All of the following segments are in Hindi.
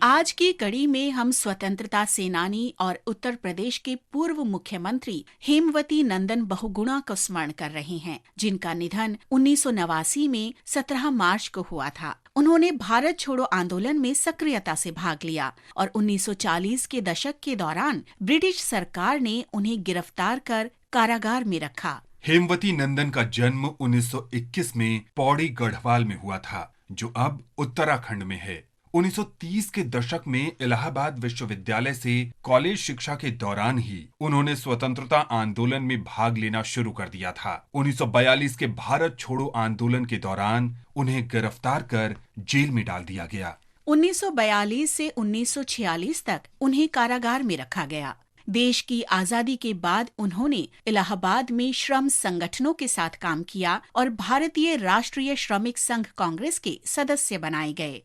आज की कड़ी में हम स्वतंत्रता सेनानी और उत्तर प्रदेश के पूर्व मुख्यमंत्री हेमवती नंदन बहुगुणा को स्मरण कर रहे हैं, जिनका निधन 1989 में 17 मार्च को हुआ था। उन्होंने भारत छोड़ो आंदोलन में सक्रियता से भाग लिया और 1940 के दशक के दौरान ब्रिटिश सरकार ने उन्हें गिरफ्तार कर कारागार में रखा। हेमवती नंदन का जन्म 1921 में पौड़ी गढ़वाल में हुआ था, जो अब उत्तराखंड में है। 1930 के दशक में इलाहाबाद विश्वविद्यालय से कॉलेज शिक्षा के दौरान ही उन्होंने स्वतंत्रता आंदोलन में भाग लेना शुरू कर दिया था। 1942 के भारत छोड़ो आंदोलन के दौरान उन्हें गिरफ्तार कर जेल में डाल दिया गया। 1942 से 1946 तक उन्हें कारागार में रखा गया। देश की आजादी के बाद उन्होंने इलाहाबाद में श्रम संगठनों के साथ काम किया और भारतीय राष्ट्रीय श्रमिक संघ कांग्रेस के सदस्य बनाए गए।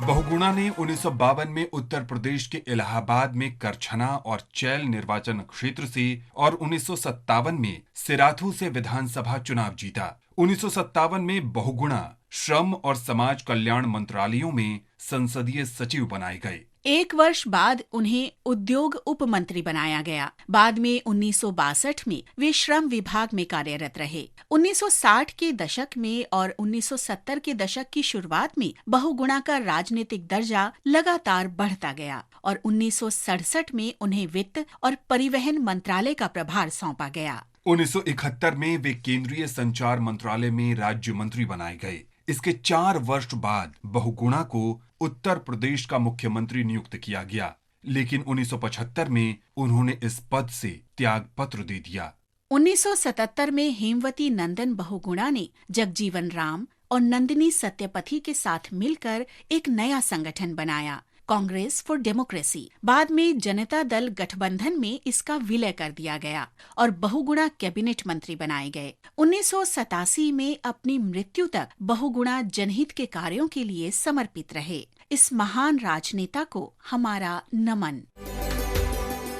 बहुगुणा ने 1952 में उत्तर प्रदेश के इलाहाबाद में करछना और चैल निर्वाचन क्षेत्र से और 1957 में सिराथू से विधानसभा चुनाव जीता। 1957 में बहुगुणा श्रम और समाज कल्याण मंत्रालयों में संसदीय सचिव बनाए गए। एक वर्ष बाद उन्हें उद्योग उप मंत्री बनाया गया। बाद में 1962 में वे श्रम विभाग में कार्यरत रहे। 1960 के दशक में और 1970 के दशक की शुरुआत में बहुगुणा का राजनीतिक दर्जा लगातार बढ़ता गया और 1967 में उन्हें वित्त और परिवहन मंत्रालय का प्रभार सौंपा गया। 1971 में वे केंद्रीय संचार मंत्रालय में राज्य मंत्री बनाए गए। इसके 4 वर्ष बाद बहुगुणा को उत्तर प्रदेश का मुख्यमंत्री नियुक्त किया गया, लेकिन 1975 में उन्होंने इस पद से त्याग पत्र दे दिया। 1977 में हेमवती नंदन बहुगुणा ने जगजीवन राम और नंदिनी सत्यपथी के साथ मिलकर एक नया संगठन बनाया, कांग्रेस फॉर डेमोक्रेसी। बाद में जनता दल गठबंधन में इसका विलय कर दिया गया और बहुगुणा कैबिनेट मंत्री बनाए गए। 1987 में अपनी मृत्यु तक बहुगुणा जनहित के कार्यों के लिए समर्पित रहे। इस महान राजनेता को हमारा नमन।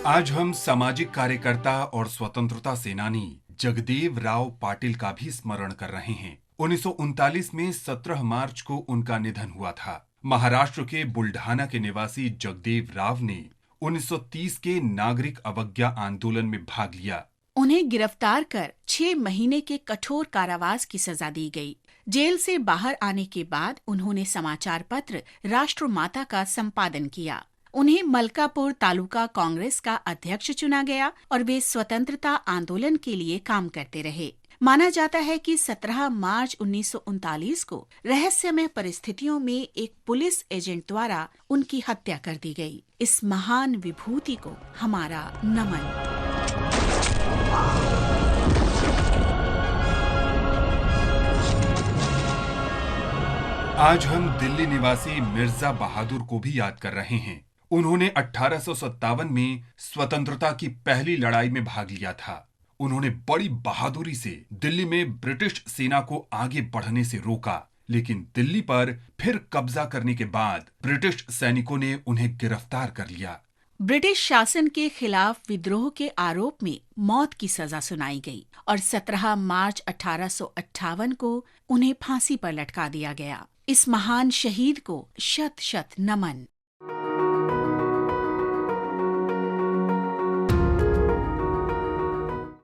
आज हम सामाजिक कार्यकर्ता और स्वतंत्रता सेनानी जगदेव राव पाटिल का भी स्मरण कर रहे हैं। 1939 में 17 मार्च को उनका निधन हुआ था। महाराष्ट्र के बुल्ढाना के निवासी जगदेव राव ने 1930 के नागरिक अवज्ञा आंदोलन में भाग लिया। उन्हें गिरफ्तार कर 6 महीने के कठोर कारावास की सजा दी गई। जेल से बाहर आने के बाद उन्होंने समाचार पत्र राष्ट्रमाता का संपादन किया। उन्हें मलकापुर तालुका कांग्रेस का अध्यक्ष चुना गया और वे स्वतंत्रता आंदोलन के लिए काम करते रहे। माना जाता है कि 17 मार्च 1939 को रहस्यमय परिस्थितियों में एक पुलिस एजेंट द्वारा उनकी हत्या कर दी गई। इस महान विभूति को हमारा नमन। आज हम दिल्ली निवासी मिर्जा बहादुर को भी याद कर रहे हैं। उन्होंने 1857 में स्वतंत्रता की पहली लड़ाई में भाग लिया था। उन्होंने बड़ी बहादुरी से दिल्ली में ब्रिटिश सेना को आगे बढ़ने से रोका, लेकिन दिल्ली पर फिर कब्जा करने के बाद ब्रिटिश सैनिकों ने उन्हें गिरफ्तार कर लिया। ब्रिटिश शासन के खिलाफ विद्रोह के आरोप में मौत की सजा सुनाई गई और 17 मार्च 1858 को उन्हें फांसी पर लटका दिया गया। इस महान शहीद को शत शत नमन।